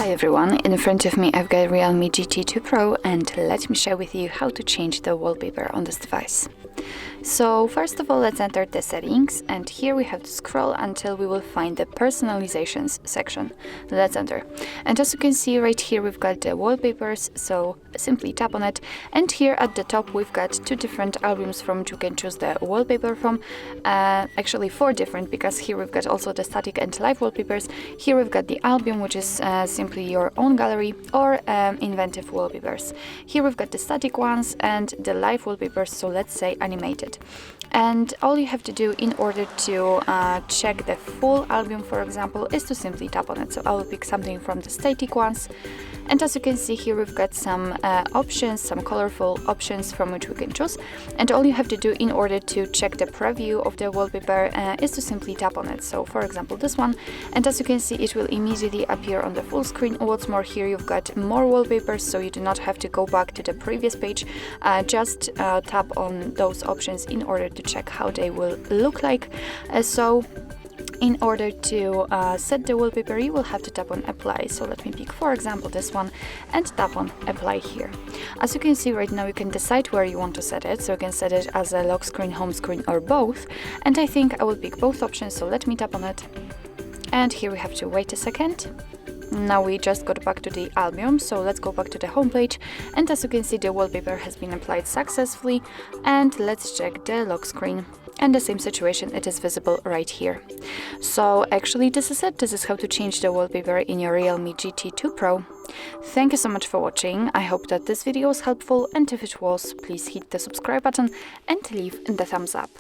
Hi everyone, in front of me I've got REALME GT 2 Pro and let me share with you how to change the wallpaper on this device. So first of all, let's enter the settings, and here we have to scroll until we will find the personalizations section. Let's enter. And as you can see right here we've got the wallpapers, so simply tap on it, and here at the top we've got two different albums from which you can choose the wallpaper from. Actually four different, because here we've got also the static and live wallpapers. Here we've got the album, which is simply your own gallery, or inventive wallpapers. Here we've got the static ones and the live wallpapers, so let's say animated. And all you have to do in order to check the full album, for example, is to simply tap on it. So I will pick something from the static ones, and as you can see here we've got some options, some colorful options from which we can choose, and all you have to do in order to check the preview of the wallpaper is to simply tap on it. So for example this one, and as you can see it will immediately appear on the full screen. What's more, here you've got more wallpapers, so you do not have to go back to the previous page, just tap on those options in order to check how they will look like. So in order to set the wallpaper, you will have to tap on apply. So let me pick for example this one and tap on apply here. As you can see right now you can decide where you want to set it, so you can set it as a lock screen, home screen, or both, and I think I will pick both options, so let me tap on it, and here we have to wait a second. Now we just got back to the album, so let's go back to the home page, and as you can see the wallpaper has been applied successfully, and let's check the lock screen. And the same situation, it is visible right here. So actually this is it. This is how to change the wallpaper in your REALME GT 2 Pro. Thank you so much for watching. I hope that this video was helpful, and if it was, please hit the subscribe button and leave the thumbs up.